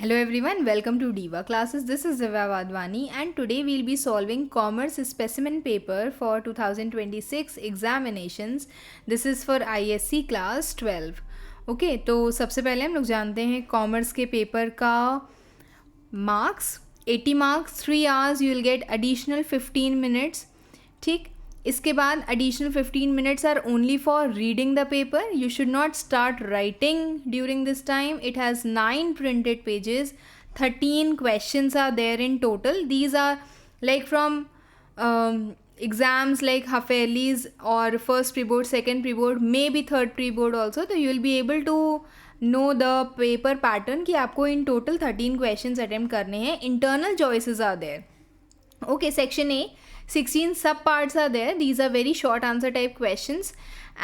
Hello everyone, welcome to Diva Classes. This is Divya Wadhwani and today we'll be solving Commerce Specimen Paper for 2026 examinations. This is for ISC class 12. Okay तो सबसे पहले हम लोग जानते हैं commerce के paper का marks 80 marks 3 hours you will get additional 15 minutes. ठीक, इसके बाद additional 15 minutes are only for reading the paper. You should not start writing during this time. It has 9 printed pages. 13 questions are there in total. These are like from exams like Hafeli's or first pre-board, second pre-board, maybe third pre-board also. So you will be able to know the paper pattern कि आपको in total 13 questions attempt करने हैं. Internal choices are there. Okay, section A, 16 sub parts are there. These are very short answer type questions,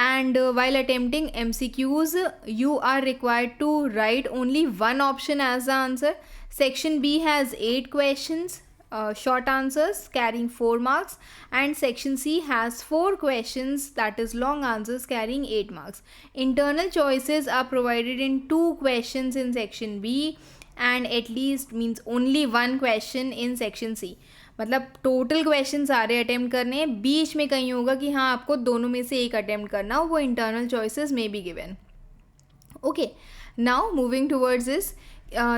and while attempting MCQs you are required to write only one option as the answer. Section B has 8 questions, short answers carrying 4 marks, and section C has 4 questions, that is long answers, carrying 8 marks. Internal choices are provided in 2 questions in section B and at least means only 1 question in section C. मतलब total question सारे attempt करने हैं. बीच में कहीं होगा कि हाँ आपको दोनों में से एक अटेम्प्ट करना हो, वो इंटरनल चॉइसेस में be given. Okay, now moving towards this,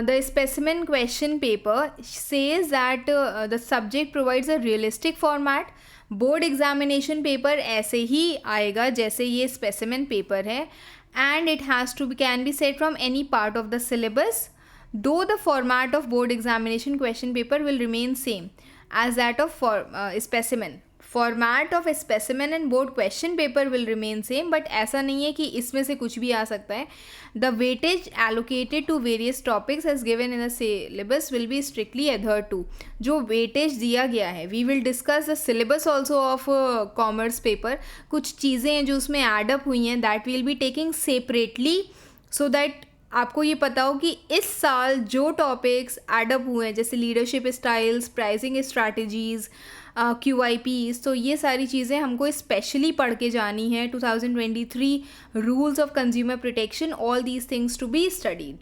the specimen question paper says that the subject provides a realistic format. Board examination paper ऐसे ही आएगा जैसे ये स्पेसिमेन पेपर है, and it has to be can be set from any part of the syllabus, though the format of board examination question paper will remain same as that of specimen. Format of a specimen and board question paper will remain same, but ऐसा नहीं है कि इसमें से कुछ भी आ सकता है. The weightage allocated to various topics as given in the syllabus will be strictly adhered to. जो weightage दिया गया है, we will discuss the syllabus also of commerce paper. कुछ चीज़ें हैं जो उसमें add up हुई हैं, that we will be taking separately so that आपको ये पता हो कि इस साल जो टॉपिक्स एडअप हुए हैं जैसे leadership styles, pricing strategies, QIPs, तो ये सारी चीज़ें हमको स्पेशली पढ़ के जानी है. 2023 rules of consumer protection, all these things to be studied.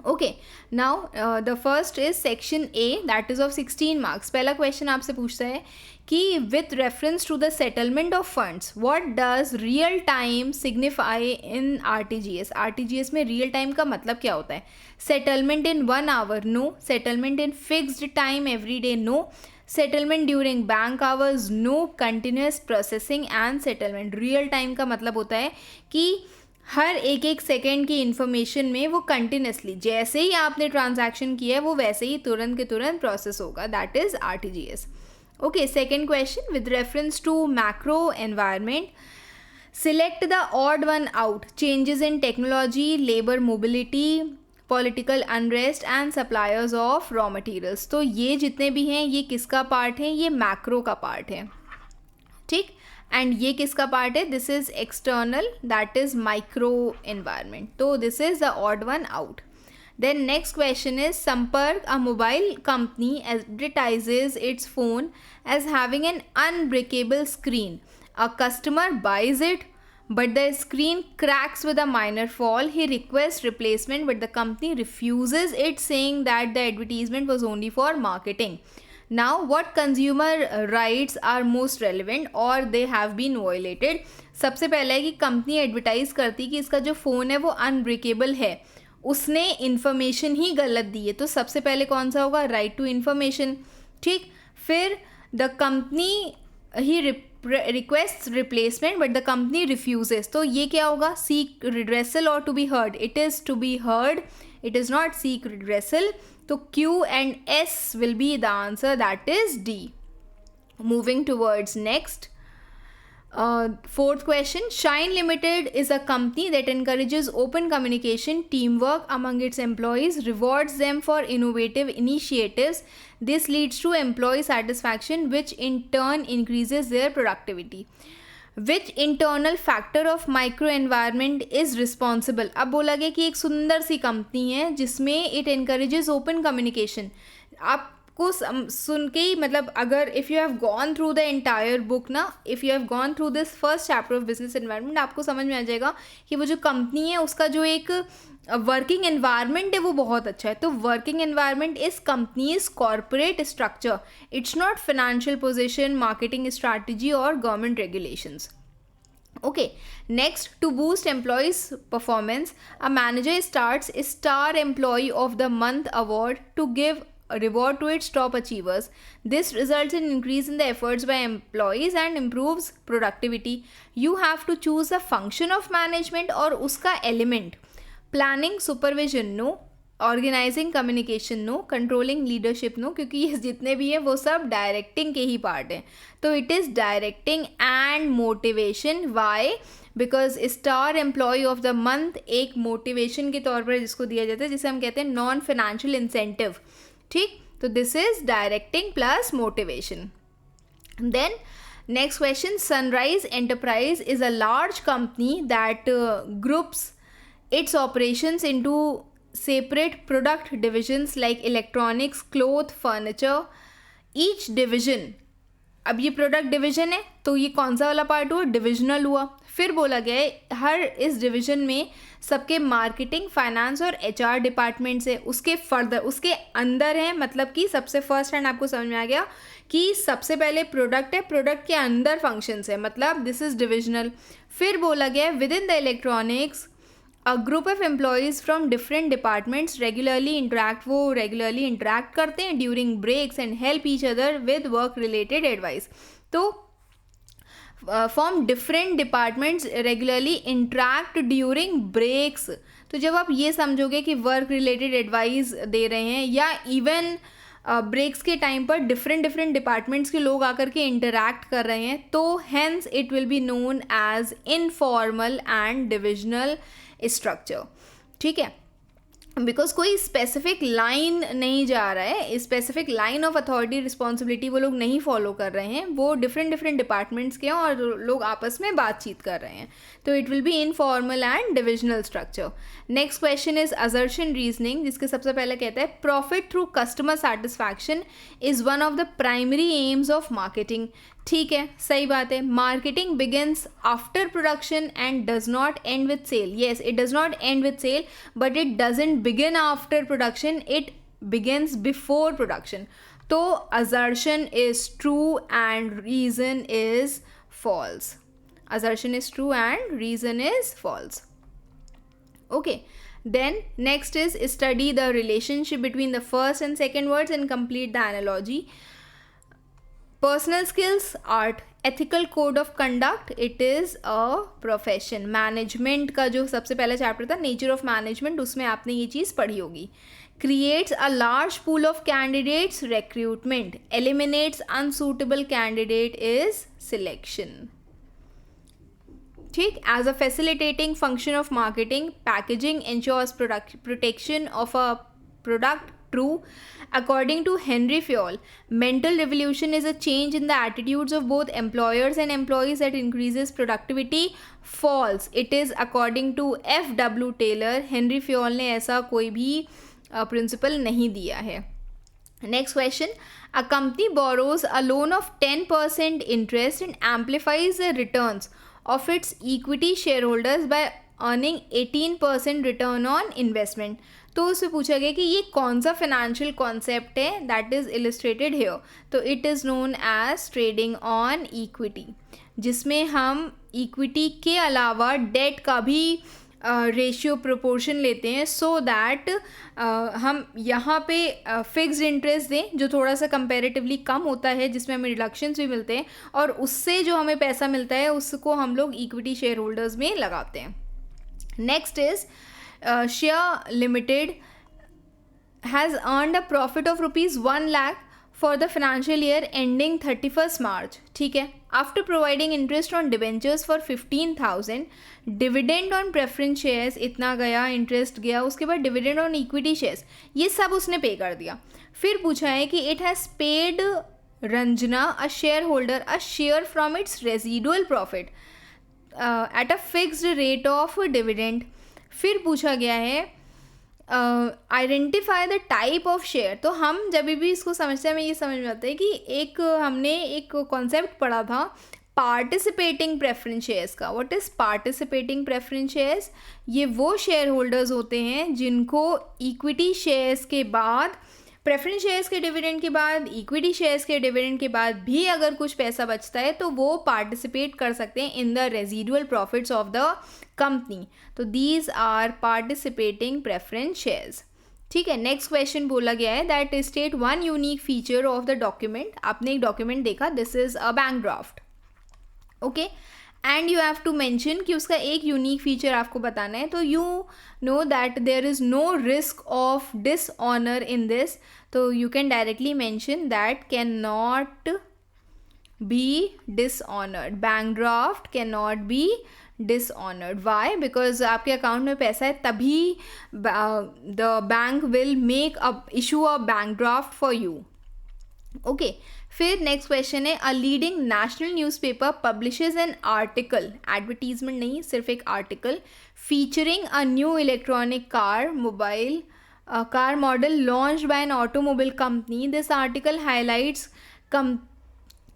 Okay, now the first is section A, that is of 16 marks. पहला क्वेश्चन आपसे पूछता है कि with reference to the settlement of funds what does real time signify in RTGS. RTGS में real time का मतलब क्या होता है? Settlement in 1 hour, no. Settlement in fixed time every day, no. Settlement during bank hours, no. Continuous processing and settlement. Real time का मतलब होता है कि हर एक एक सेकेंड की इन्फॉर्मेशन में वो कंटिन्यूसली जैसे ही आपने ट्रांजैक्शन किया है वो वैसे ही तुरंत के तुरंत प्रोसेस होगा. That is RTGS. Okay, second question, with reference to macro environment, select the odd one out. Changes in technology, labor mobility, political unrest and suppliers of raw materials. तो ये जितने भी हैं ये किसका पार्ट है? ये मैक्रो का पार्ट है. ठीक, एंड ये किसका पार्ट है? This is external, that is micro environment. तो this is the odd one out. Then next question is Sampark, a mobile company, advertises its phone as having an unbreakable screen. A customer buys it, but the screen cracks with a minor fall. He requests replacement, but the company refuses it, saying that the advertisement was only for marketing. Now, what consumer rights are most relevant or they have been violated? सबसे पहला है कि company advertise करती कि इसका जो phone है वो अनब्रेकेबल है, उसने इन्फॉर्मेशन ही गलत दी है. तो सबसे पहले कौन सा होगा? Right to information. ठीक, फिर द कंपनी ही request replacement but the company refuses. तो ये क्या होगा? सीक रिड्रेसल और to be heard. It is to be heard, it is not seek redressal. तो Q and S will be the answer, that is D. Moving towards next. Fourth question, Shine Limited is a company that encourages open communication, teamwork among its employees, rewards them for innovative initiatives. This leads to employee satisfaction, which in turn increases their productivity. Which internal factor of micro environment is responsible? अब बोला गया कि एक सुंदर सी company है जिसमें it encourages open communication. आप आपको सुन के ही मतलब अगर if you have gone through the entire book ना, if you have gone through this first chapter of business environment, आपको समझ में आ जाएगा कि वो जो कंपनी है उसका जो एक वर्किंग एनवायरनमेंट है वो बहुत अच्छा है. तो working environment is companies corporate structure, it's not financial position, marketing strategy और government regulations. Okay, next, to boost employees' performance, a manager starts a Star Employee of the Month award to give a reward to its top achievers. This results in increase in the efforts by employees and improves productivity. You have to choose a function of management और उसका element. Planning, supervision no, organising communication no, controlling leadership no, क्योंकि ये जितने भी हैं वो सब directing के ही पार्ट हैं. तो it is directing and motivation. Why? Because star employee of the month एक मोटिवेशन के तौर पर जिसको दिया जाता है, जिसे हम कहते हैं नॉन फाइनेंशियल इंसेंटिव. ठीक, तो this is directing plus motivation. Then next question, Sunrise Enterprise is a large company that groups its operations into separate product divisions like electronics, cloth, furniture. Each division, अब ये product division है तो ये कौन सा वाला पार्ट हुआ? Divisional हुआ. फिर बोला गया है हर इस डिवीजन में सबके मार्केटिंग, फाइनेंस और एचआर डिपार्टमेंट्स है. उसके फर्दर उसके अंदर है, मतलब कि सबसे फर्स्ट हैंड आपको समझ में आ गया कि सबसे पहले प्रोडक्ट है, प्रोडक्ट के अंदर फंक्शंस है, मतलब दिस इज डिविजनल. फिर बोला गया है with in the electronics a group of employees from different departments regularly interact, वो regularly interact करते हैं during breaks and help each other with work related advice. तो from different departments regularly interact during breaks. तो जब आप ये समझोगे कि वर्क रिलेटेड एडवाइस दे रहे हैं या इवन ब्रेक्स के टाइम पर डिफरेंट डिपार्टमेंट्स के लोग आकर के इंटरैक्ट कर रहे हैं, तो hence it will be known as informal and divisional structure. ठीक है, बिकॉज कोई स्पेसिफिक लाइन नहीं जा रहा है, specific line of authority responsibility वो लोग नहीं फॉलो कर रहे हैं, वो डिफरेंट डिपार्टमेंट्स के हैं और लोग आपस में बातचीत कर रहे हैं. तो it will be informal and divisional structure. Next question is assertion reasoning, जिसके सबसे पहले कहता है profit through customer satisfaction is one of the primary aims of marketing. ठीक है, सही बात है. Marketing begins after production and does not end with sale. Yes, it does not end with sale, but it doesn't begin after production, it begins before production. तो assertion is true and reason is false. Assertion is true and reason is false. Okay, then next is study the relationship between the first and second words and complete the analogy. Personal skills, art. Ethical code of conduct, it is a profession. Management का जो सबसे पहला chapter था nature of management, उसमें आपने ये चीज़ पढ़ी होगी. Creates a large pool of candidates, recruitment. Eliminates unsuitable candidate is selection. ठीक, as a facilitating function of marketing, packaging ensures protection of a product. True. According to Henry Fayol, mental revolution is a change in the attitudes of both employers and employees that increases productivity. False. It is according to F.W. Taylor. Henry Fayol ने ऐसा कोई भी principal नहीं दिया है. Next question. A company borrows a loan of 10% interest and amplifies the returns of its equity shareholders by earning 18% return on investment. तो उससे पूछा गया कि ये कौन सा फाइनेंशियल कॉन्सेप्ट है दैट इज़ इलिस्ट्रेटेड हियर. तो it is known as trading on equity, जिसमें हम इक्विटी के अलावा डेट का भी रेशियो प्रोपोर्शन लेते हैं सो दैट हम यहाँ पे फिक्स्ड इंटरेस्ट दें जो थोड़ा सा कंपैरेटिवली कम होता है, जिसमें हमें रिडक्शंस भी मिलते हैं, और उससे जो हमें पैसा मिलता है उसको हम लोग इक्विटी शेयर होल्डर्स में लगाते हैं. Next is share limited has earned a profit of ₹1 lakh for the financial year ending 31st March. ठीक है, after providing interest on debentures for 15,000, dividend on preference shares इतना गया, इंटरेस्ट गया, उसके बाद डिविडेंड ऑन इक्विटी शेयर्स, ये सब उसने पे कर दिया. फिर पूछा है कि it has paid Ranjana a share holder a share from its residual profit at a fixed rate of dividend. फिर पूछा गया है identify the type of share. तो हम जब भी इसको समझते हैं हमें ये समझ में आता है कि हमने एक कॉन्सेप्ट पढ़ा था पार्टिसिपेटिंग प्रेफरेंस शेयर्स का। What is participating preference shares? ये वो शेयर होल्डर्स होते हैं जिनको इक्विटी शेयर्स के बाद, प्रेफरेंस शेयर्स के डिविडेंड के बाद, इक्विटी शेयर्स के डिविडेंड के बाद भी अगर कुछ पैसा बचता है तो वो पार्टिसिपेट कर सकते हैं in the residual profits of the company. तो these are participating preference shares. ठीक है, नेक्स्ट क्वेश्चन बोला गया है that state one unique feature of the document. आपने एक डॉक्यूमेंट देखा, this is a bank draft, okay, and you have to mention कि उसका एक यूनिक फीचर आपको बताना है। तो you know that there is no risk of dishonour in this, तो you can directly mention that can not be dishonoured, bank draft can not be dishonoured. Why? Because आपके account में पैसा है तभी the bank will make a issue a bank draft for you. Okay, फिर next question है a leading national newspaper publishes an article, advertisement नहीं, सिर्फ एक article, featuring a new electronic car model launched by an automobile company. This article highlights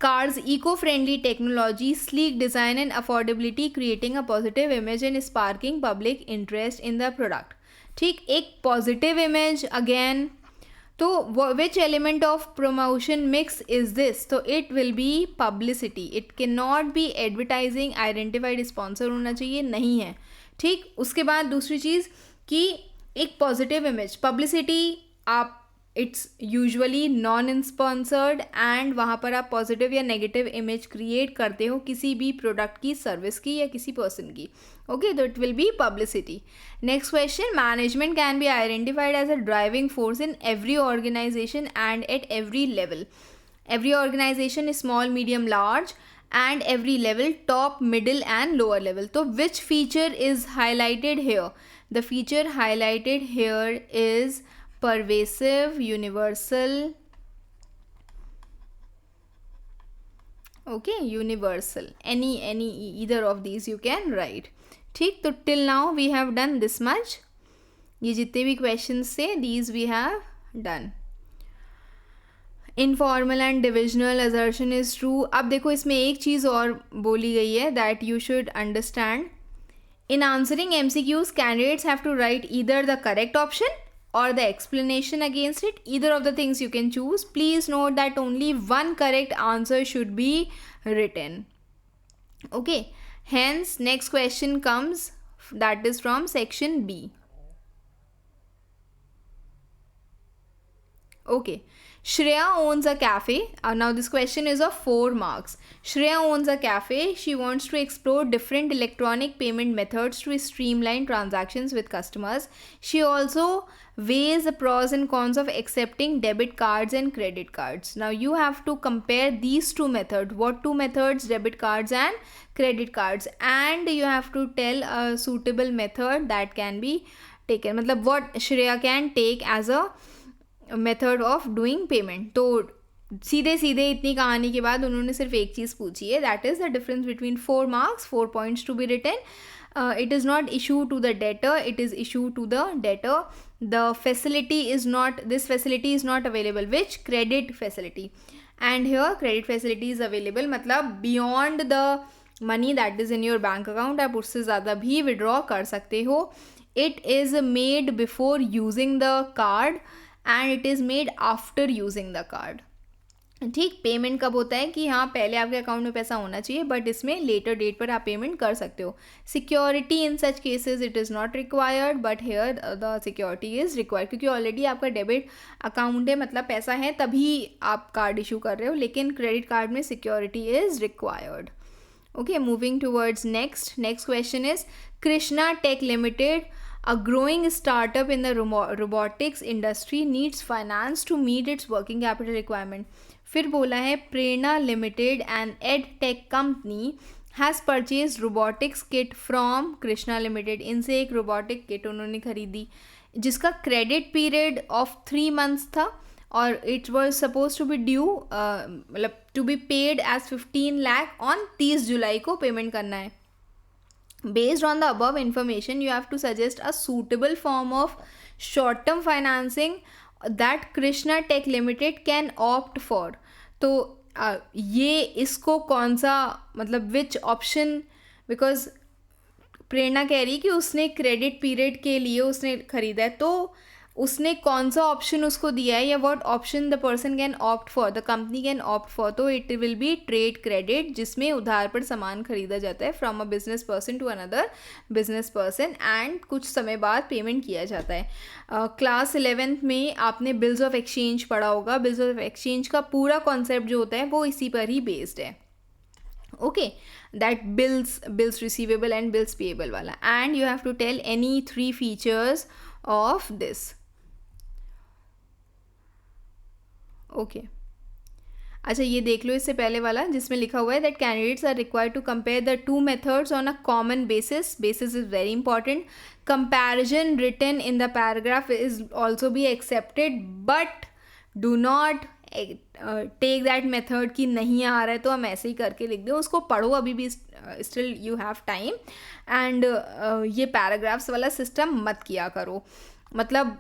car's eco-friendly technology, sleek design and affordability, creating a positive image and sparking public interest in the product. ठीक, एक positive image again. तो which element of promotion mix is this? तो it will be publicity. It cannot be advertising, identified sponsor होना चाहिए, नहीं है। ठीक, उसके बाद दूसरी चीज़ कि एक पॉजिटिव इमेज, पब्लिसिटी आप it's usually non sponsored and वहाँ पर आप पॉजिटिव या नेगेटिव इमेज क्रिएट करते हो किसी भी प्रोडक्ट की, सर्विस की या किसी पर्सन की। ओके, तो it will be publicity. Next question, management can be identified as a driving force in every organisation and at every level. Every organisation is small, medium, large and every level, top, middle and lower level. So which feature is highlighted here? The feature highlighted here is pervasive, universal, okay, universal, any either of these you can write. ठीक, तो till now we have done this much. ये जितने भी questions थे these we have done. Informal and divisional assertion is true. अब देखो इसमें एक चीज़ और बोली गई है that you should understand. In answering MCQs candidates have to write either the correct option or the explanation against it. Either of the things you can choose. Please note that only one correct answer should be written. Okay, hence next question comes, that is from section B. Okay, Shreya owns a cafe. Now this question is of 4 marks. Shreya owns a cafe. She wants to explore different electronic payment methods to streamline transactions with customers. She also weighs the pros and cons of accepting debit cards and credit cards. Now you have to compare these two methods. What two methods? Debit cards and credit cards. And you have to tell a suitable method that can be taken. मतलब what Shreya can take as a method of doing payment. तो सीधे सीधे इतनी कहानी के बाद उन्होंने सिर्फ एक चीज़ पूछी है, that is the difference between 4 marks, 4 points to be written. It is not issued to the debtor, it is issued to the debtor. The facility is not, this facility is not available. Which? Credit facility. And here credit facility is available, मतलब beyond the money that is in your bank account आप उससे ज़्यादा भी withdraw कर सकते हो. It is made before using the card and it is made after using the card. ठीक, payment कब होता है कि हाँ पहले आपके अकाउंट में पैसा होना चाहिए, बट इसमें लेटर डेट पर आप पेमेंट कर सकते हो. Security in such cases it is not required, but here the security is required, क्योंकि ऑलरेडी आपका डेबिट अकाउंट है, मतलब पैसा है तभी आप कार्ड इशू कर रहे हो, लेकिन क्रेडिट कार्ड में security is required. Okay, moving towards next question is Krishna Tech Limited, a growing startup in the robotics industry, needs finance to meet its working capital requirement. फिर बोला है Prerna limited and edtech company has purchase robotics kit from Krishna limited. इनसे एक robotic kit उन्होंने खरीदी जिसका credit period of 3 months था और it was suppose to be due, मतलब to be paid as 15 lakh on 30 July को पेमेंट करना है. Based on the above information, you have to suggest a suitable form of short term financing that Krishna Tech Limited can opt for. तो ये इसको कौन सा, मतलब विच ऑप्शन, बिकॉज प्रेरणा कह रही कि उसने क्रेडिट पीरियड के लिए उसने खरीदा है, तो उसने कौन सा ऑप्शन उसको दिया है, या what option the person can opt for, the company can opt for. तो it will be trade credit, जिसमें उधार पर सामान खरीदा जाता है from a business person to another business person, and कुछ समय बाद पेमेंट किया जाता है। क्लास 11th में आपने बिल्स ऑफ एक्सचेंज पढ़ा होगा। बिल्स ऑफ एक्सचेंज का पूरा कॉन्सेप्ट जो होता है वो इसी पर ही बेस्ड है। Okay, that bills receivable and bills payable wala, and you have to tell any 3 features of this. Okay, अच्छा ये देख लो इससे पहले वाला जिसमें लिखा हुआ है that candidates are required to compare the 2 methods on a common basis is very important. Comparison written in the paragraph is also be accepted, but do not take that method कि नहीं आ रहा है तो हम ऐसे ही करके लिख दें, उसको पढ़ो अभी भी, still you have time. And ये पैराग्राफ्स वाला सिस्टम मत किया करो, मतलब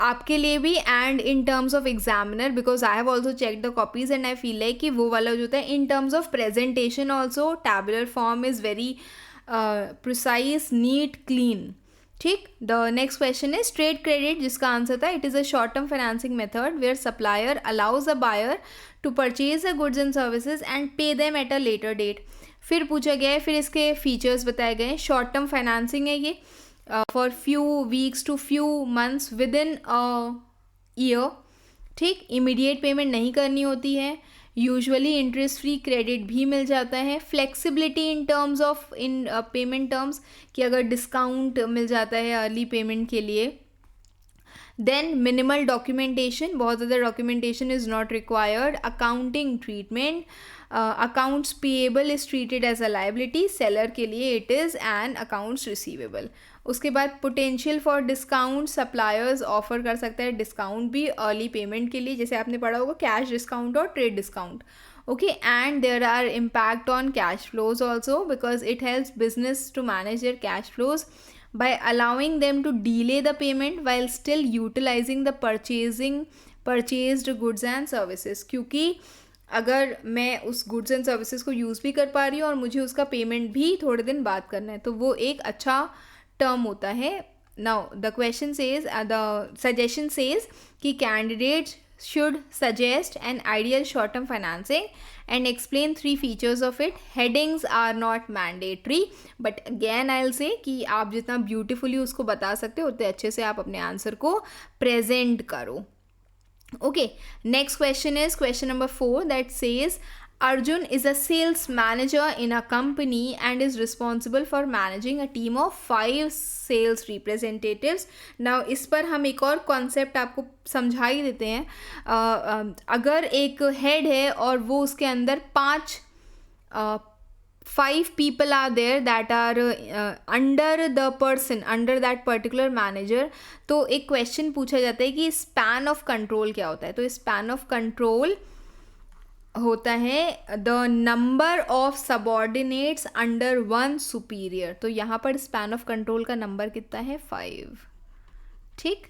आपके लिए भी and in terms of examiner, because I have also check the copies and I feel like कि वो वाला जो होता है in terms of presentation also tabular form is very precise, neat, clean. ठीक, the next question is trade credit, जिसका answer था it is a short term financing method where supplier allows a buyer to purchase the goods and services and pay them at a later date. फिर पूछा गया है, फिर इसके features बताए गए हैं। शॉर्ट टर्म फाइनेंसिंग है ये, for few weeks to few months within a year. ठीक, इमीडिएट पेमेंट नहीं करनी होती है, यूजुअली इंटरेस्ट फ्री क्रेडिट भी मिल जाता है, flexibility in terms of in payment terms कि अगर डिस्काउंट मिल जाता है अर्ली पेमेंट के लिए। देन मिनिमल डॉक्यूमेंटेशन, बहुत ज़्यादा documentation is not required. Accounting treatment, accounts payable is treated as a liability, seller के लिए it is and accounts receivable. उसके बाद potential for discount, suppliers offer कर सकता है डिस्काउंट भी अर्ली पेमेंट के लिए, जैसे आपने पढ़ा होगा कैश डिस्काउंट और trade discount. Okay, and there are impact on cash flows also because it helps business to manage their cash flows by allowing them to delay the payment while still utilizing the purchased goods and services। क्योंकि अगर मैं उस goods and services को use भी कर पा रही हूँ और मुझे उसका पेमेंट भी थोड़े दिन बाद करना है, तो वो एक अच्छा टर्म होता है। Now the question says, the suggestion says कि candidates should suggest an ideal short term financing and explain 3 features of it. Headings are not mandatory, but again I'll say कि आप जितना beautifully उसको बता सकते हो उतने अच्छे से आप अपने आंसर को प्रेजेंट करो। Okay, next question is question number 4 that says Arjun is a sales manager in a company and is responsible for managing a team of 5 sales representatives. Now इस पर हम एक और कॉन्सेप्ट आपको समझा ही देते हैं। अगर एक हेड है और वो उसके अंदर 5 people are there that are under the person, under that particular manager, तो एक क्वेश्चन पूछा जाता है कि स्पैन ऑफ कंट्रोल क्या होता है। तो स्पैन ऑफ कंट्रोल होता है the number of subordinates under one superior. तो यहाँ पर स्पैन ऑफ कंट्रोल का नंबर कितना है, 5। ठीक,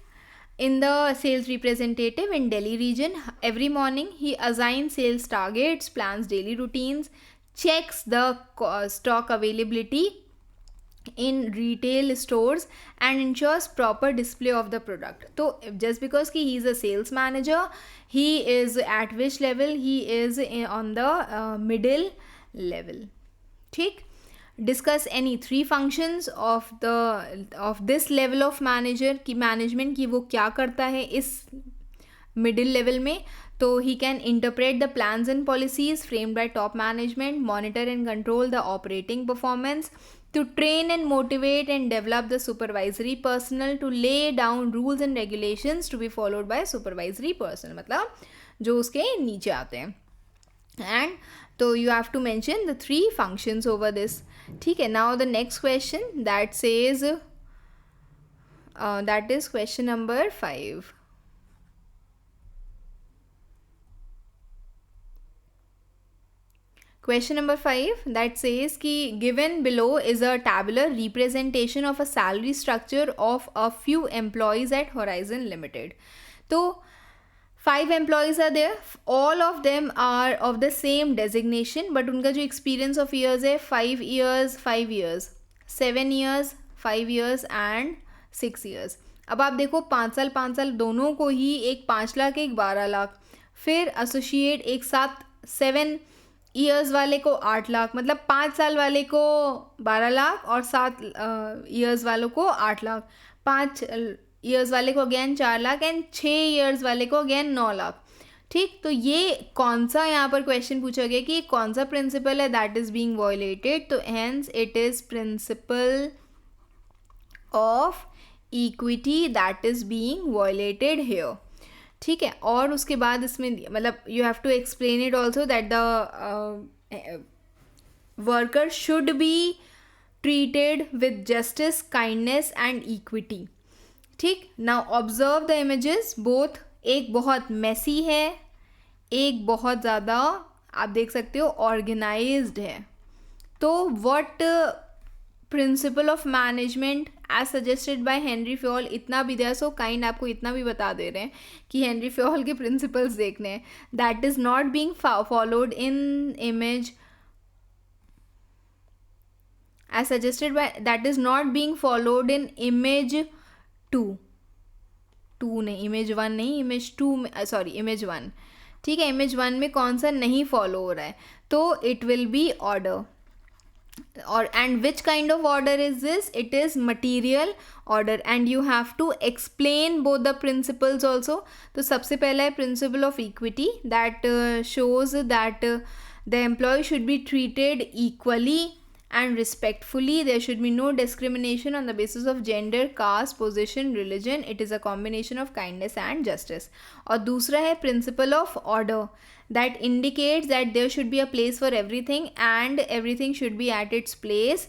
in the sales representative in Delhi region, every morning he assigns sales targets, plans daily routines, checks the stock availability in retail stores and ensures proper display of the product. So just because he is a sales manager, he is at which level? He is on the middle level. ठीक, discuss any 3 functions of this level of manager की management की वो क्या करता है इस middle level में। तो he can interpret the plans and policies framed bye top management, monitor and control the operating performance, to train and motivate and develop the supervisory personnel, to lay down rules and regulations to be followed by supervisory personnel, मतलब जो उसके नीचे आते हैं। And तो you have to mention the 3 functions over this. ठीक है, now the next question that says that is question number 5. Question number 5 that says कि given below is a tabular representation of a salary structure of a few employees at Horizon Limited. तो 5 employees are there, all of them are of the same designation, but उनका जो experience of years है 5 years 5 years 7 years 5 years and 6 years. अब आप देखो 5 साल दोनों को ही, एक 5 लाख एक 12 लाख, फिर एसोसिएट एक साथ 7 ईयर्स वाले को 8 लाख, मतलब 5 साल वाले को 12 लाख और 7 ईयर्स वालों को 8 लाख, 5 ईयर्स वाले को अगेन 4 लाख एंड 6 ईयर्स वाले को अगेन 9 लाख. ठीक, तो ये कौन सा यहाँ पर क्वेश्चन पूछा गया कि कौन सा प्रिंसिपल है दैट इज बीइंग वायलेटेड. तो hence it is principle of equity that is being violated here. ठीक है, और उसके बाद इसमें मतलब you have to explain it also that the worker should be treated with justice, kindness and equity. ठीक, now observe the images, both एक बहुत मेसी है, एक बहुत ज़्यादा आप देख सकते हो ऑर्गेनाइज्ड है. तो what principle of management as suggested by Henry Fayol, इतना भी दिया, सो काइंड आपको इतना भी बता दे रहे हैं कि हेनरी फ्योल के प्रिंसिपल्स देखने हैं. That is not being followed in image as suggested by, that is not being followed in image 2 नहीं, इमेज 1 नहीं, इमेज 2 में, सॉरी इमेज 1. ठीक है, इमेज 1 में कौन सा नहीं फॉलो हो रहा है, तो इट विल बी ऑर्डर. और and which kind of order is this, it is material order and you have to explain both the principles also. तो सबसे पहला है principle of equity that shows that the employee should be treated equally and respectfully. There should be no discrimination on the basis of gender, caste, position, religion. It is a combination of kindness and justice. और दूसरा है principle of order that indicates that there should be a place for everything and everything should be at its place.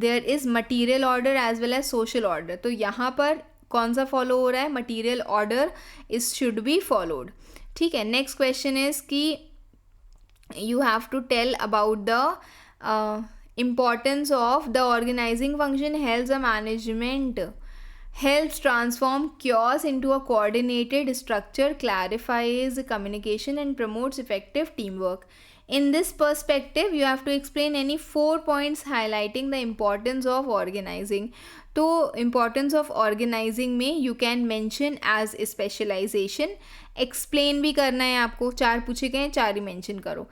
There is material order as well as social order. तो यहाँ पर कौन सा follow हो रहा है, material order is should be followed. ठीक है, next question is कि you have to tell about the importance of the organizing function helps the management, helps transform chaos into a coordinated structure, clarifies communication and promotes effective teamwork. In this perspective you have to explain any 4 points highlighting the importance of organizing. तो importance of organizing में you can mention as specialization, explain भी करना है आपको, 4 पूछे गए हैं 4 ही mention करो.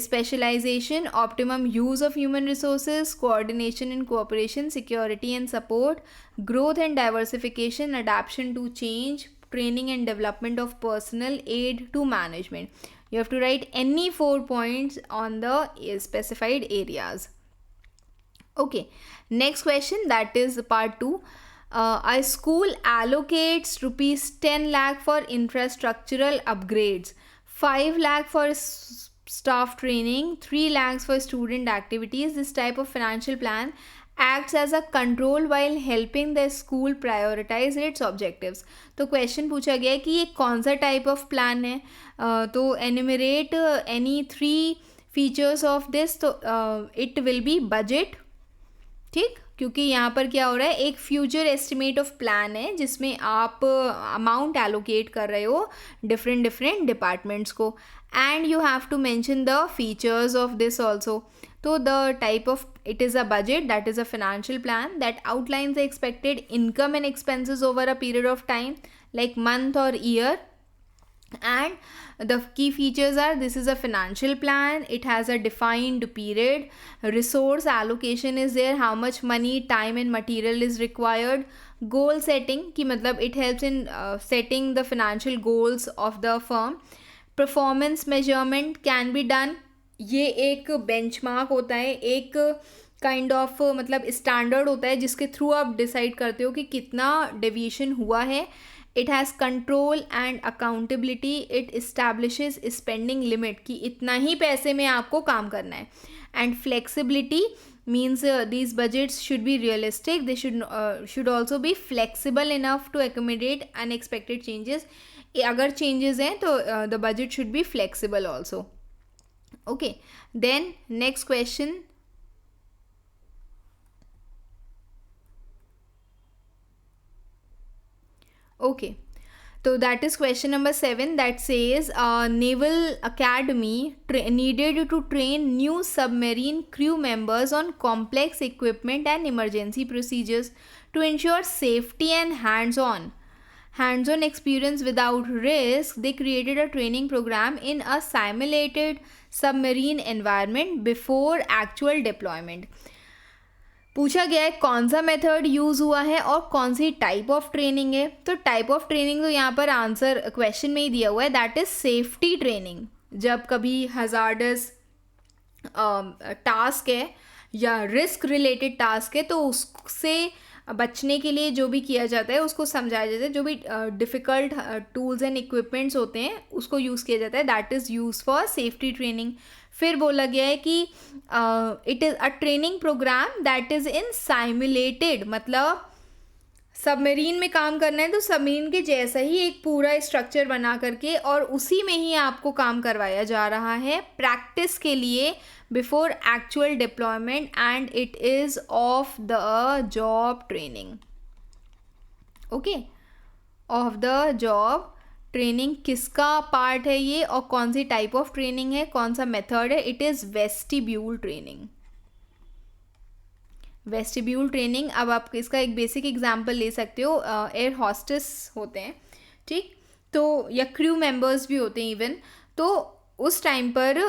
Specialization, optimum use of human resources, coordination and cooperation, security and support, growth and diversification, adaptation to change, training and development of personnel, aid to management. You have to write any 4 points on the specified areas. Okay, next question, that is part 2. A school allocates rupees 10 lakh for infrastructural upgrades, 5 lakh for staff training, 3 lakhs for student activities. This type of financial plan acts as a control while helping the school prioritize its objectives. तो question पूछा गया है कि ये कौन सा type of plan है. तो एनिमरेट एनी 3 फीचर्स ऑफ दिस. तो इट विल बी बजट. ठीक, क्योंकि यहाँ पर क्या हो रहा है, एक फ्यूचर एस्टिमेट ऑफ प्लान है जिसमें आप अमाउंट एलोकेट कर रहे हो डिफरेंट डिपार्टमेंट्स को. And you have to mention the features of this also. तो the type of, it is a budget, that is a financial plan that outlines the expected income and expenses over a period of time like month or year. And the key features are, this is a financial plan, it has a defined period, resource allocation is there, how much money, time and material is required, goal setting कि मतलब it helps in setting the financial goals of the firm, performance measurement can be done. ये एक benchmark होता है, एक kind of मतलब standard होता है जिसके थ्रू आप डिसाइड करते हो कि कितना डेविएशन हुआ है. It has control and accountability. It establishes spending limit कि इतना ही पैसे में आपको काम करना है. And flexibility means these budgets should be realistic, they should also be flexible enough to accommodate unexpected changes. अगर changes हैं तो the budget should be flexible also. Okay, then next question. Okay, so that is question number 7, that says Naval Academy needed to train new submarine crew members on complex equipment and emergency procedures to ensure safety and hands-on experience without risk. They created a training program in a simulated submarine environment before actual deployment. पूछा गया है कौन सा method use हुआ है और कौन सी टाइप ऑफ ट्रेनिंग है. तो टाइप ऑफ ट्रेनिंग तो यहाँ पर आंसर क्वेश्चन में ही दिया हुआ है, दैट इज़ सेफ्टी ट्रेनिंग. जब कभी हजार्डस टास्क है या रिस्क रिलेटेड टास्क है तो उससे बचने के लिए जो भी किया जाता है उसको समझाया जाता है. जो भी डिफ़िकल्ट टूल्स एंड इक्विपमेंट्स होते हैं उसको यूज़ किया जाता है, that is use for safety training. फिर बोला गया है कि it is a training programme that is in simulated, मतलब सबमरीन में काम करना है तो सबमरीन के जैसा ही एक पूरा स्ट्रक्चर बना करके और उसी में ही आपको काम करवाया जा रहा है प्रैक्टिस के लिए before actual deployment, and it is of the job training. Okay, of the job training किसका पार्ट है ये और कौन सी टाइप ऑफ ट्रेनिंग है, कौन सा मेथड है, it is vestibule training. Vestibule training. अब आप इसका एक बेसिक एग्जांपल ले सकते हो. एयर हॉस्टेस होते हैं, ठीक, तो या क्रू मेंबर्स भी होते हैं इवन, तो उस टाइम पर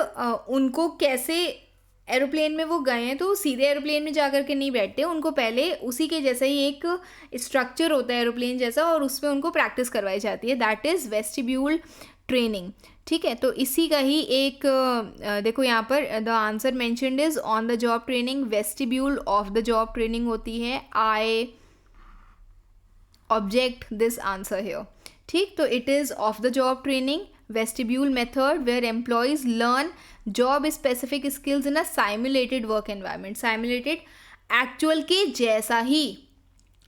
उनको कैसे एरोप्लेन में वो गए हैं तो सीधे एरोप्लेन में जा कर के नहीं बैठते, उनको पहले उसी के जैसा ही एक स्ट्रक्चर होता है एरोप्लेन जैसा और उसमें उनको प्रैक्टिस करवाई जाती है, दैट इज़ वेस्टिब्यूल ट्रेनिंग. ठीक है, तो इसी का ही एक देखो यहाँ पर the answer mentioned is on the job training. Vestibule of the job training होती है. I object this answer here. ठीक, तो it is of the job training vestibule method where employees learn job specific skills in a simulated work environment. simulated actual के जैसा ही,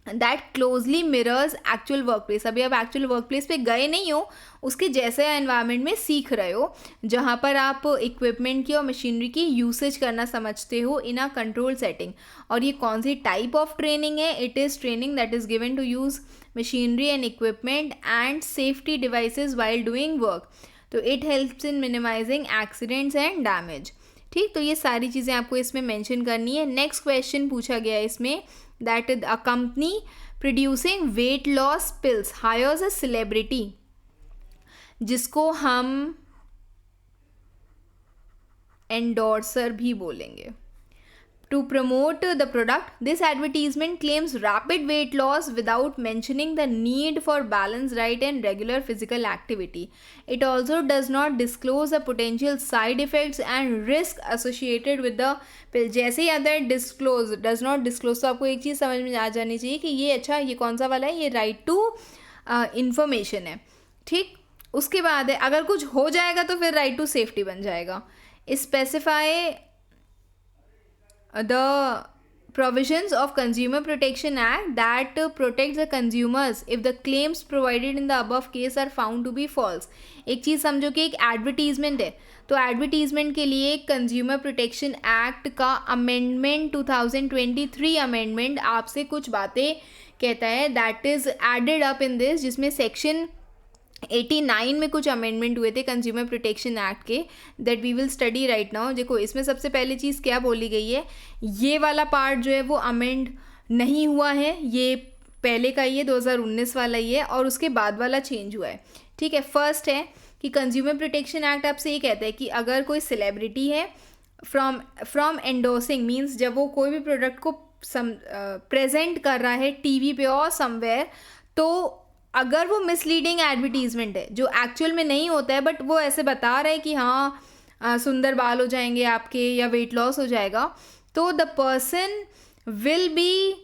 that closely mirrors actual workplace. अभी आप actual work place पे गए नहीं हो, उसके जैसे एनवायरनमेंट में सीख रहे हो जहाँ पर आप इक्विपमेंट की और मशीनरी की यूसेज करना समझते हो इन अ कंट्रोल सेटिंग. और ये कौन सी टाइप ऑफ ट्रेनिंग है, it is training that is given to use machinery and equipment and safety devices while doing work. तो it helps in minimising accidents and damage. ठीक, तो ये सारी चीज़ें आपको इसमें मेंशन करनी है. नेक्स्ट क्वेश्चन पूछा गया है इसमें, that a company producing weight loss pills hires a celebrity, जिसको हम एंडोर्सर भी बोलेंगे, to promote the product. This advertisement claims rapid weight loss without mentioning the need for balanced diet and regular physical activity. It also does not disclose the potential side effects and risk associated with the pill. जैसे ही आता है disclose, does not disclose, तो आपको एक चीज़ समझ में आ जानी चाहिए कि ये अच्छा ये कौन सा वाला है, ये right to information है. ठीक, उसके बाद है अगर कुछ हो जाएगा तो फिर right to safety बन जाएगा. Specify the provisions of Consumer Protection Act that protects the consumers if the claims provided in the above case are found to be false. एक चीज़ समझो कि एक एडवर्टीजमेंट है, तो एडवर्टीजमेंट के लिए कंज्यूमर प्रोटेक्शन एक्ट का अमेंडमेंट 2023 अमेंडमेंट आपसे कुछ बातें कहता है, that is added up in this, जिसमें सेक्शन 89 में कुछ अमेंडमेंट हुए थे कंज्यूमर प्रोटेक्शन एक्ट के, that we will study right now. देखो इसमें सबसे पहली चीज़ क्या बोली गई है, ये वाला पार्ट जो है वो अमेंड नहीं हुआ है, ये पहले का ही है 2019 वाला ही है, और उसके बाद वाला चेंज हुआ है. ठीक है, फर्स्ट है कि कंज्यूमर प्रोटेक्शन एक्ट आपसे ये कहता है कि अगर कोई सेलिब्रिटी है फ्रॉम एंडोर्सिंग मीन्स जब वो कोई भी प्रोडक्ट को प्रेजेंट कर रहा है टीवी पे और समवेयर, तो अगर वो मिसलीडिंग एडवर्टीजमेंट है जो एक्चुअल में नहीं होता है बट वो ऐसे बता रहा है कि हाँ सुंदर बाल हो जाएंगे आपके या वेट लॉस हो जाएगा, तो the person will be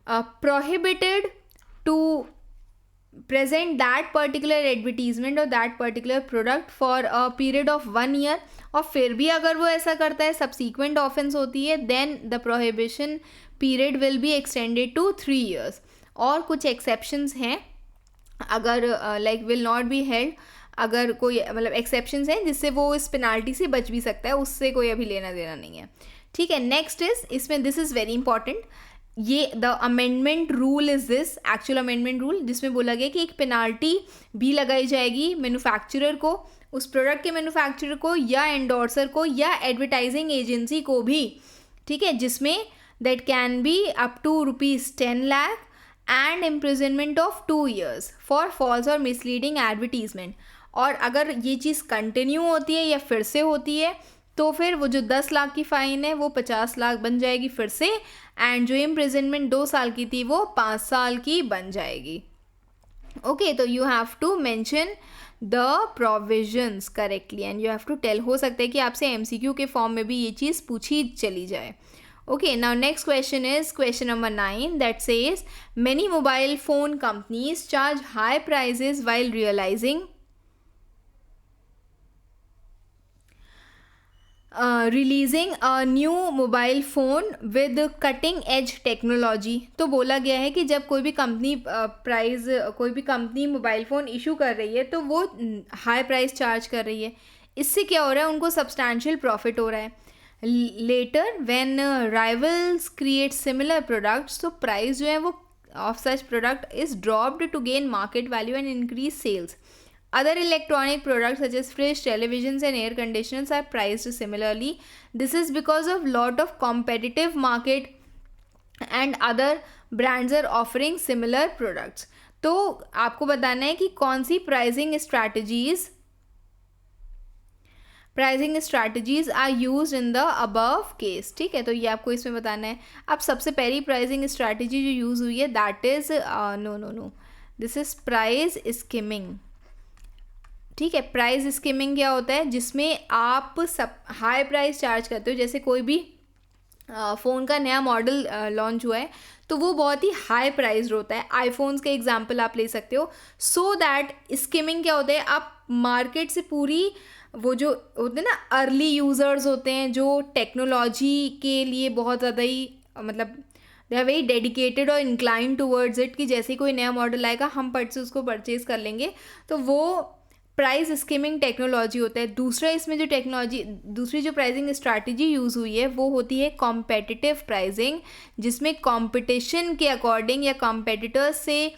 prohibited to present that particular advertisement or that particular product for a period of 1 year. और फिर भी अगर वो ऐसा करता है, subsequent offense होती है, then the prohibition period will be extended to 3 years. और कुछ exceptions हैं, अगर like will not be held अगर कोई मतलब एक्सेप्शंस हैं जिससे वो इस पेनाल्टी से बच भी सकता है, उससे कोई अभी लेना देना नहीं है, ठीक है। नेक्स्ट इज, इसमें दिस इज़ वेरी इंपॉर्टेंट, ये the amendment rule is this, actual amendment rule, जिसमें बोला गया कि एक पेनाल्टी भी लगाई जाएगी मैन्युफैक्चरर को, उस प्रोडक्ट के मैन्युफैक्चरर को या एंडोर्सर को या एडवर्टाइजिंग एजेंसी को भी, ठीक है, जिसमें that can be up to ₹10 lakh and imprisonment of 2 years for false और मिसलीडिंग एडवर्टीजमेंट। और अगर ये चीज़ कंटिन्यू होती है या फिर से होती है तो फिर वो जो 10 लाख की फ़ाइन है वो 50 लाख बन जाएगी फिर से, एंड जो इम्प्रिजनमेंट 2 साल की थी वो 5 साल की बन जाएगी। ओके, तो you have to mention the provisions correctly and you have to tell. हो सकता है कि आपसे एमसीक्यू के फॉर्म में भी ये चीज़ पूछी चली जाए। Okay, now next question is question number 9 that says many mobile phone companies charge high prices while releasing a new mobile phone with cutting edge technology। तो बोला गया है कि जब कोई भी कंपनी मोबाइल फ़ोन इशू कर रही है तो वो हाई प्राइस चार्ज कर रही है। इससे क्या हो रहा है, उनको सब्सटैंशियल प्रॉफिट हो रहा है। Later when rivals create similar products, तो प्राइस जो है वो of such product is dropped to gain market value and increase sales. Other electronic products such as fridge, televisions and air conditioners are priced similarly. This is because of lot of competitive market and other brands are offering similar products. तो आपको बताना है कि कौन सी pricing strategies are use in the above case, ठीक है। तो ये आपको इसमें बताना है। अब सबसे पहली प्राइसिंग स्ट्रैटेजी जो यूज़ हुई है that is no this is price skimming, ठीक है। प्राइस स्किमिंग क्या होता है, जिसमें आप सब हाई प्राइस चार्ज करते हो। जैसे कोई भी फ़ोन का नया मॉडल लॉन्च हुआ है तो वो बहुत ही हाई प्राइस्ड होता है। आईफोन्स का एग्जांपल आप ले सकते हो। सो दैट स्किमिंग क्या होता है, आप मार्केट से पूरी वो जो होते हैं ना अर्ली यूज़र्स होते हैं जो टेक्नोलॉजी के लिए बहुत ज़्यादा ही मतलब दे आर वेरी डेडिकेटेड और इंक्लाइन टूवर्ड्स इट, कि जैसे कोई नया मॉडल आएगा हम पट से उसको परचेज़ कर लेंगे, तो वो प्राइस स्किमिंग टेक्नोलॉजी होता है। दूसरा इसमें जो दूसरी जो प्राइसिंग स्ट्रैटेजी यूज़ हुई है वो होती है कॉम्पिटिटिव प्राइसिंग, जिसमें कंपटीशन के अकॉर्डिंग या कॉम्पिटिटर्स से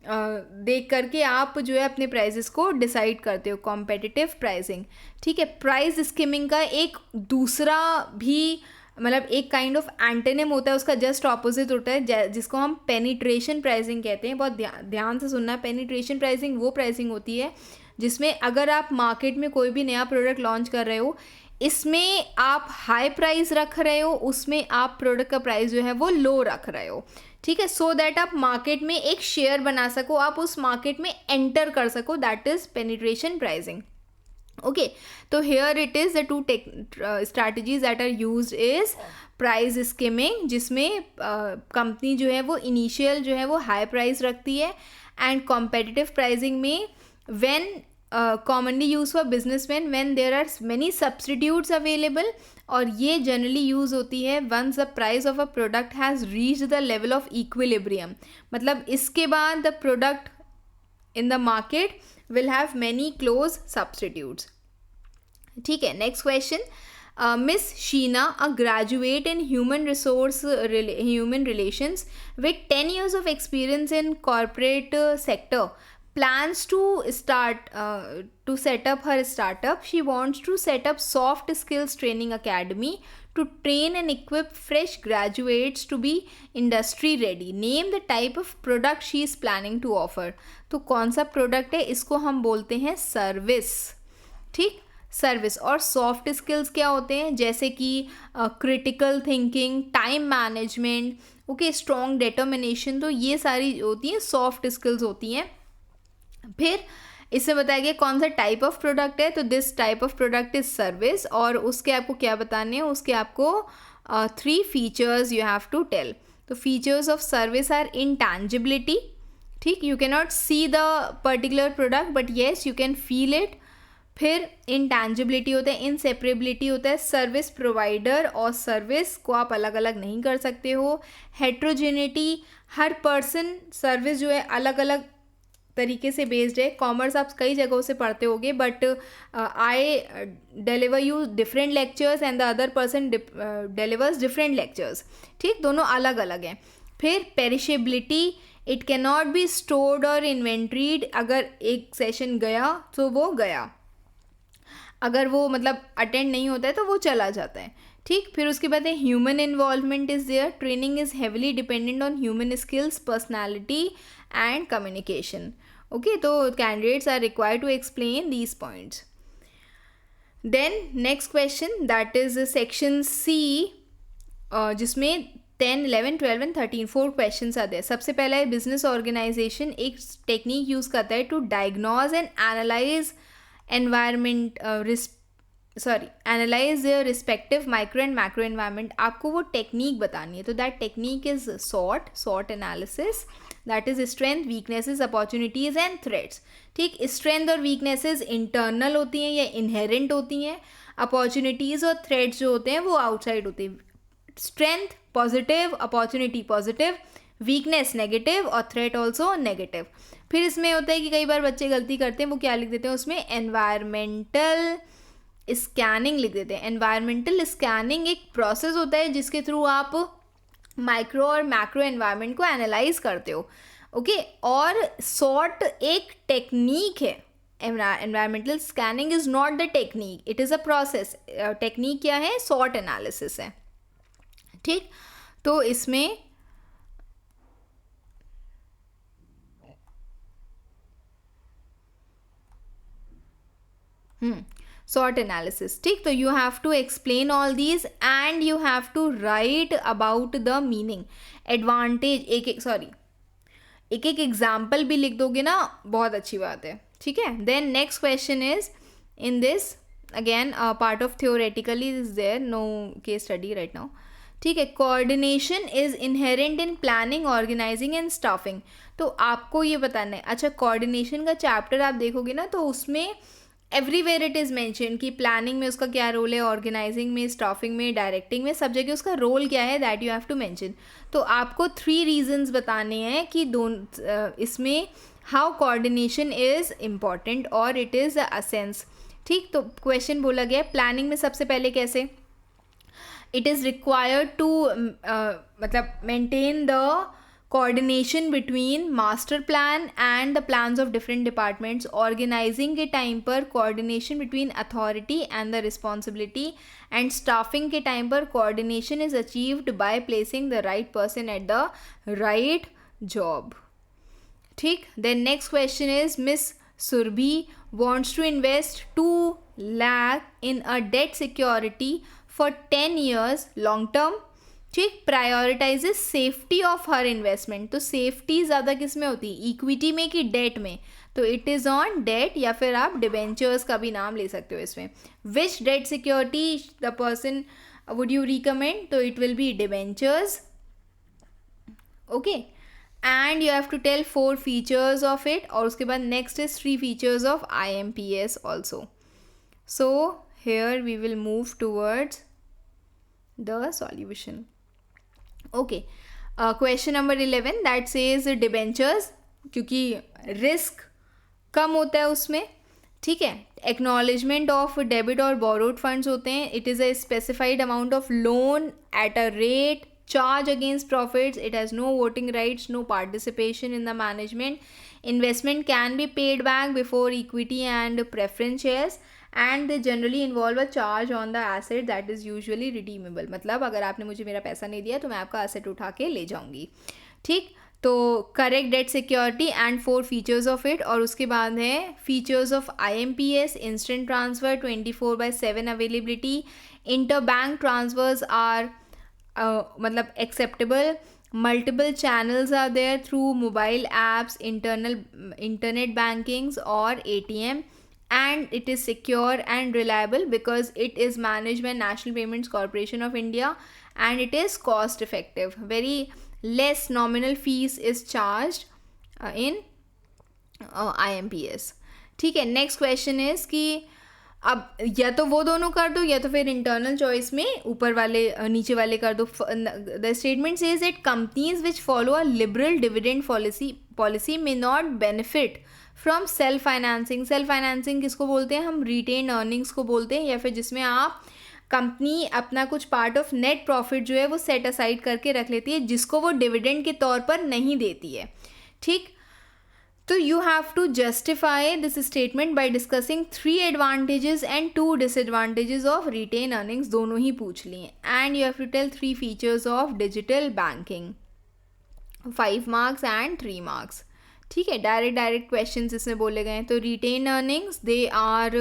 देख करके आप जो है अपने प्राइजेस को डिसाइड करते हो, कॉम्पिटिटिव प्राइसिंग, ठीक है। प्राइस स्किमिंग का एक दूसरा भी मतलब एक काइंड ऑफ एंटोनिम होता है, उसका जस्ट ऑपोजिट होता है जिसको हम पेनिट्रेशन प्राइसिंग कहते हैं। बहुत ध्यान से सुनना है। पेनिट्रेशन प्राइसिंग वो प्राइसिंग होती है जिसमें अगर आप मार्केट में कोई भी नया प्रोडक्ट लॉन्च कर रहे हो, इसमें आप हाई प्राइस रख रहे हो, उसमें आप प्रोडक्ट का प्राइस जो है वो लो रख रहे हो, ठीक है। सो दैट आप मार्केट में एक शेयर बना सको, आप उस मार्केट में एंटर कर सको, that is penetration pricing. Okay, तो here it is the 2 strategies that are used is price skimming, जिसमें कंपनी जो है वो इनिशियल जो है वो हाई प्राइस रखती है, एंड कॉम्पिटिटिव प्राइसिंग में when commonly used for businessmen when there are many substitutes available, और ये जनरली यूज़ होती है once the price of a product has reached the level of equilibrium, मतलब इसके बाद the product in the market will have many close substitutes, ठीक है। Next question, Miss Sheena, a graduate in human relations with 10 years of experience in corporate sector, plans to set up her startup. She wants to set up soft skills training academy to train and equip fresh graduates to be industry ready. Name the type of product she is planning to offer. तो कौन सा product है, इसको हम बोलते हैं service, ठीक। Service और सॉफ्ट स्किल्स क्या होते हैं, जैसे कि critical thinking, time management, okay, strong determination, तो ये सारी होती हैं सॉफ्ट स्किल्स होती हैं। फिर इससे बताया गया कौन सा टाइप ऑफ प्रोडक्ट है, तो this type of product is service, और उसके आपको क्या बताने हैं, उसके आपको 3 features you have to tell. तो features of service are intangibility, ठीक, you can not see the particular product but yes you can feel it. फिर इंटैंजिबिलिटी होता है, इनसेपरेबिलिटी होता है, सर्विस प्रोवाइडर और सर्विस को आप अलग अलग नहीं कर सकते हो। हेट्रोजेनिटी, हर पर्सन सर्विस जो है अलग अलग तरीके से बेस्ड है. कॉमर्स आप कई जगहों से पढ़ते होगे, but I deliver you different lectures and the other person delivers different lectures. ठीक, दोनों अलग अलग हैं. फिर perishability, it can not be stored और इन्वेंट्रीड. अगर एक सेशन गया तो वो गया, अगर वो मतलब अटेंड नहीं होता है तो वो चला जाता है. ठीक, फिर उसके बाद है human involvement is there. Training is heavily dependent on human skills, personality and communication. Okay, तो candidates are required to explain these points. Then next question, that is section C, जिसमें 10, 11, 12 एंड 13 4 क्वेश्चंस आते हैं. सबसे पहला है business organisation एक technique use करता है to diagnose and analyse analyse their respective micro and macro environment. आपको वो टेक्निक बतानी है. तो that technique is SWOT analysis. That is strength, weaknesses, opportunities and threats. ठीक, स्ट्रेंथ और वीकनेसेस इंटरनल होती हैं या इनहेरेंट होती हैं. अपॉर्चुनिटीज़ और थ्रेट्स जो होते हैं वो आउटसाइड होते हैं. Strength positive, opportunity positive, weakness negative और थ्रेट ऑल्सो नेगेटिव. फिर इसमें होता है कि कई बार बच्चे गलती करते हैं, वो क्या लिख देते हैं उसमें, एनवायरमेंटल स्कैनिंग लिख देते हैं. एनवायरमेंटल स्कैनिंग एक प्रोसेस होता है जिसके थ्रू आप माइक्रो और मैक्रो एनवायरनमेंट को एनालाइज करते हो. ओके, और सॉर्ट एक टेक्निक है. Environmental scanning is not the technique, it is a process. Technique क्या है, सॉर्ट एनालिसिस है. ठीक, तो इसमें सॉर्ट एनालिसिस. ठीक, तो you have to explain all these and you have to write about the meaning, advantage. एक एक एग्जाम्पल भी लिख दोगे ना, बहुत अच्छी बात है. ठीक है. Then next question is in this again part of theoretically is there, no case study right now. ठीक है. Coordination is inherent in planning, organising and staffing. तो आपको ये बताना है. अच्छा, कोऑर्डिनेशन का चैप्टर आप देखोगे ना, तो उसमें एवरीवेयर इट इज़ मेंशन कि प्लानिंग में उसका क्या रोल है, ऑर्गेनाइजिंग में, स्टाफिंग में, डायरेक्टिंग में, सब जगह उसका रोल क्या है, that you have to mention. तो आपको 3 रीजंस बताने हैं कि इसमें हाउ कोऑर्डिनेशन इज़ इम्पॉर्टेंट और इट इज़ असेंस. ठीक, तो क्वेश्चन बोला गया प्लानिंग में सबसे पहले कैसे, it is required to मतलब maintain the coordination between master plan and the plans of different departments. Organizing के time पर coordination between authority and the responsibility, and staffing के time पर coordination is achieved by placing the right person at the right job. ठीक. Then next question is Miss Surbhi wants to invest 2 lakh in a debt security for 10 years long term. ठीक, प्रायोरिटाइजेस safety of her investment. तो safety ज़्यादा किस में होती है, equity में कि डेट में. तो इट इज़ ऑन डेट, या फिर आप डिबेंचर्स का भी नाम ले सकते हो इसमें. Which debt security the person would you recommend, तो it will be debentures. Okay, and you have to tell 4 features of it. और उसके बाद next is 3 features of IMPS also. So here we will move towards the solution. Okay, question number 11 that says debentures, क्योंकि risk कम होता है उसमें. ठीक है. Acknowledgement of debit और बोरोड फंड्स होते हैं. It is a specified amount of loan at a rate, charge against profits, it has no voting rights, no participation in the management. Investment can be paid back before equity and preference shares, and they generally involve a charge on the asset that is usually redeemable. मतलब अगर आपने मुझे मेरा पैसा नहीं दिया तो मैं आपका asset उठा के ले जाऊंगी. ठीक, तो correct debt security and 4 features of it. और उसके बाद है features of IMPS, instant transfer, 24/7 availability, inter bank transfers are मतलब acceptable, multiple channels are there through mobile apps, internet bankings और ATM, and it is secure and reliable because it is managed by National Payments Corporation of India, and it is cost effective. Very less nominal fees is charged in IMPS. ठीक है. Next question is कि अब या तो वो दोनों कर दो या तो फिर इंटरनल चॉइस में ऊपर वाले नीचे वाले कर दो. The statement says that companies which follow a liberal dividend policy may not benefit from self financing. Self financing किसको बोलते हैं हम? रिटेन अर्निंग्स को बोलते हैं, या फिर जिसमें आप कंपनी अपना कुछ पार्ट ऑफ नेट प्रॉफिट जो है वो सेट असाइड करके रख लेती है, जिसको वो डिविडेंड के तौर पर नहीं देती है. ठीक, तो you have to justify this statement by discussing 3 advantages and 2 disadvantages of retained earnings. दोनों ही पूछ लिए. And you have to tell 3 features of digital banking. 5 marks and 3 marks. ठीक है, डायरेक्ट क्वेश्चंस इसमें बोले गए हैं. तो retained earnings they are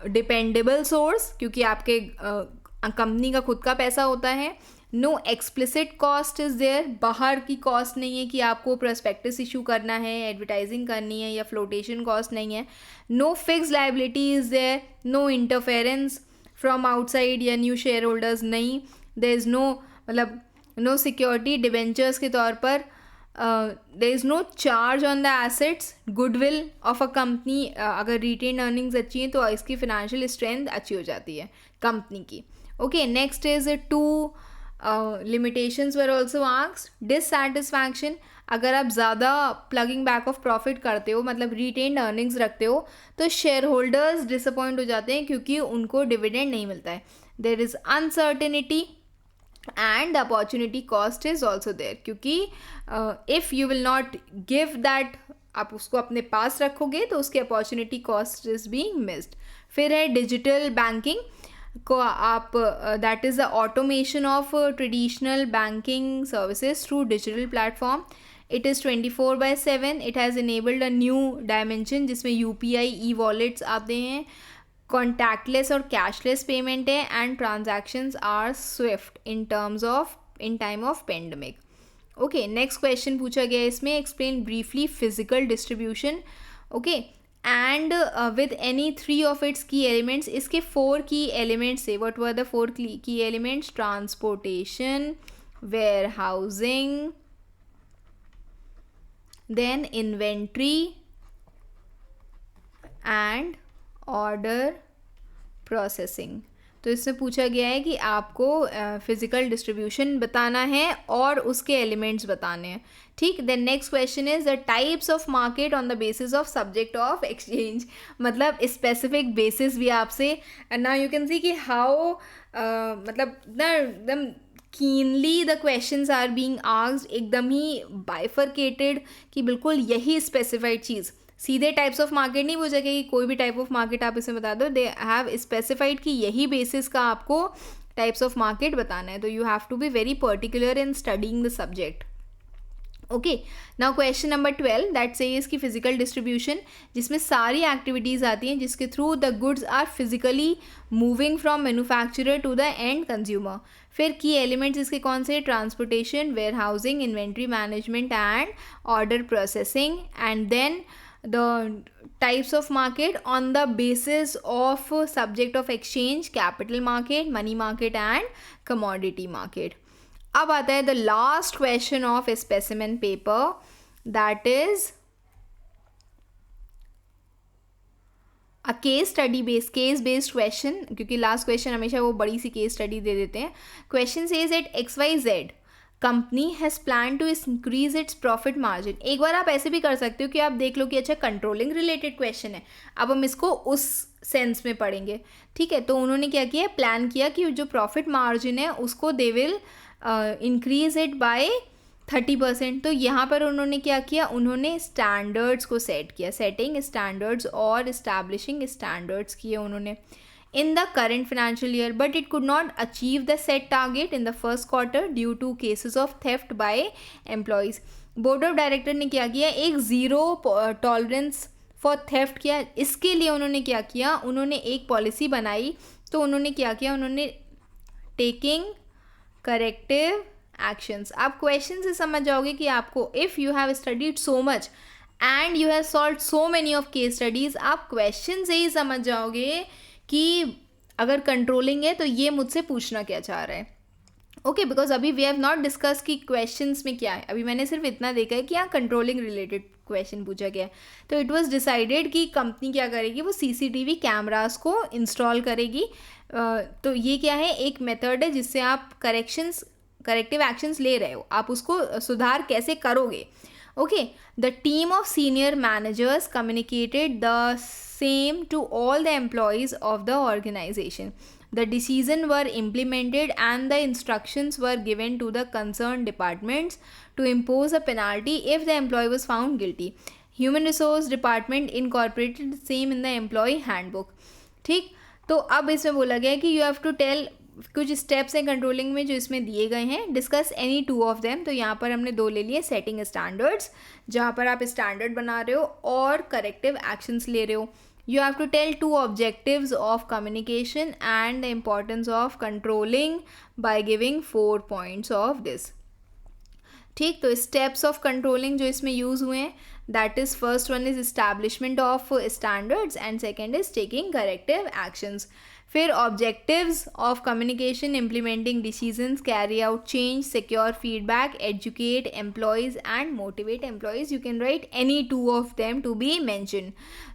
dependable source, क्योंकि आपके कंपनी का खुद का पैसा होता है. No explicit cost is there, बाहर की कॉस्ट नहीं है कि आपको प्रोस्पेक्टस इशू करना है, एडवर्टाइजिंग करनी है, या फ्लोटेशन कॉस्ट नहीं है. No fix liability is there, no interference from outside या न्यू शेयर होल्डर्स नहीं. देयर इज़ नो, मतलब नो सिक्योरिटी डिबेंचर्स के तौर पर. There is no charge on the assets goodwill of a company. अगर retained earnings अच्छी हैं तो इसकी फिनेंशियल स्ट्रेंथ अच्छी हो जाती है कंपनी की. Okay, next is 2 limitations were also asked. Dissatisfaction, अगर आप ज़्यादा प्लगिंग बैक ऑफ प्रॉफिट करते हो, मतलब रिटेन्ड अर्निंग्स रखते हो, तो शेयर होल्डर्स डिसअपॉइंट हो जाते हैं क्योंकि उनको डिविडेंड नहीं मिलता है. There is uncertainty and opportunity cost is also there, क्योंकि if you will not give that, आप उसको अपने पास रखोगे तो उसकी opportunity cost is being missed. फिर है डिजिटल बैंकिंग को आप that is the automation of traditional banking services through digital platform. It is 24/7. It has enabled a new dimension जिसमें UPI ई वॉलेट्स आते हैं, कॉन्टैक्टलेस और कैशलेस पेमेंट है, and transactions are swift in time of pandemic. Okay, next question पूछा गया इसमें, explain briefly physical distribution. Okay, and with any 3 of its key elements. इसके 4 key elements से, what were the 4 key elements? Transportation, warehousing, then inventory and order processing. तो इसमें पूछा गया है कि आपको फिजिकल डिस्ट्रीब्यूशन बताना है और उसके एलिमेंट्स बताने हैं. ठीक, then next question is the types of market on the basis of subject of exchange. मतलब स्पेसिफिक बेसिस भी आपसे. नाउ यू कैन सी कि हाउ मतलब एकदम keenly the questions are being asked, एकदम ही बाइफरकेटेड कि बिल्कुल यही स्पेसिफाइड चीज़. सीधे टाइप्स ऑफ मार्केट नहीं पूछा कि कोई भी टाइप ऑफ मार्केट आप इसे बता दो. दे हैव स्पेसिफाइड कि यही बेसिस का आपको टाइप्स ऑफ मार्केट बताना है. तो you have to be very particular in studying the subject. Okay, now question number 12 that says कि फिजिकल डिस्ट्रीब्यूशन, जिसमें सारी एक्टिविटीज़ आती हैं जिसके through the goods are physically moving from manufacturer to the end consumer. फिर key elements इसके कौन से? Transportation, warehousing, inventory management and order processing. And then the types of market on the basis of subject of exchange, capital market, money market and commodity market. अब आता है the last question of a specimen paper, that is a case based question, क्योंकि last question हमेशा वो बड़ी सी case study दे देते हैं. Question says that XYZ company has plan to increase its profit margin. एक बार आप ऐसे भी कर सकते हो कि आप देख लो कि अच्छा कंट्रोलिंग रिलेटेड क्वेश्चन है, अब हम इसको उस सेंस में पढ़ेंगे. ठीक है, तो उन्होंने क्या किया, प्लान किया कि जो प्रॉफिट मार्जिन है उसको they will increase it by 30%. तो यहाँ पर उन्होंने क्या किया, उन्होंने स्टैंडर्ड्स को सेट किया, सेटिंग स्टैंडर्ड्स और इस्टेब्लिशिंग स्टैंडर्ड्स किए उन्होंने in the current financial year, but it could not achieve the set target in the first quarter due to cases of theft by employees. Board of director ने क्या किया, एक zero tolerance for theft किया. इसके लिए उन्होंने क्या किया, उन्होंने एक पॉलिसी बनाई. तो उन्होंने क्या किया, उन्होंने टेकिंग करेक्टिव एक्शंस. आप क्वेश्चन से समझ जाओगे कि आपको, if you have studied so much and you have solve so many of case studies, आप क्वेश्चन से ही समझ जाओगे कि अगर कंट्रोलिंग है तो ये मुझसे पूछना क्या चाह रहा है. ओके, बिकॉज अभी वी हैव नॉट डिस्कस कि क्वेश्चंस में क्या है. अभी मैंने सिर्फ इतना देखा है कि हाँ कंट्रोलिंग रिलेटेड क्वेश्चन पूछा गया है। तो इट वाज डिसाइडेड कि कंपनी क्या करेगी, वो सीसीटीवी कैमरास को इंस्टॉल करेगी। तो ये क्या है, एक मेथड है जिससे आप करेक्टिव एक्शंस ले रहे हो, आप उसको सुधार कैसे करोगे। Okay, the team of senior managers communicated the same to all the employees of the organization. The decisions were implemented and the instructions were given to the concerned departments to impose a penalty if the employee was found guilty. Human Resource Department incorporated the same in the employee handbook. ठीक, तो अब इसमें बोला गया है कि you have to tell, कुछ steps हैं कंट्रोलिंग में जो इसमें दिए गए हैं, discuss any two of them. तो यहाँ पर हमने दो ले लिए, सेटिंग स्टैंडर्ड्स जहाँ पर आप स्टैंडर्ड बना रहे हो और करेक्टिव एक्शंस ले रहे हो। You have to tell two objectives of communication and the importance of controlling by giving 4 points of this. ठीक, तो स्टेप्स ऑफ कंट्रोलिंग जो इसमें यूज़ हुए हैं, that is first one is establishment of standards and second is taking corrective actions. फिर objectives of communication, implementing decisions, carry out change, secure feedback, educate employees and motivate employees. You can write any two of them to be mention,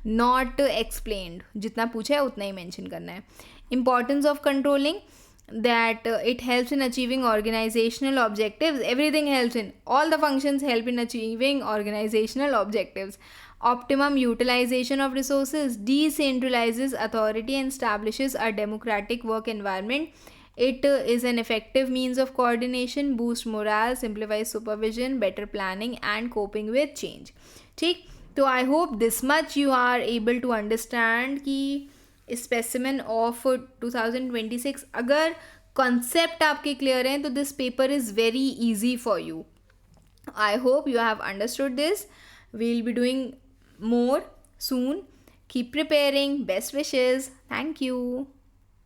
not explained. जितना पूछा है उतना ही mention करना है। Importance of controlling, that it helps in achieving organizational objectives. Everything helps in, all the functions help in achieving organizational objectives. Optimum utilization of resources, decentralizes authority and establishes a democratic work environment. It is an effective means of coordination, boosts morale, simplifies supervision, better planning and coping with change. ठीक, तो I hope this much you are able to understand कि specimen of 2026 अगर concept आपके clear हैं तो this paper is very easy for you. I hope you have understood this. We will be doing more soon. Keep preparing. Best wishes. Thank you.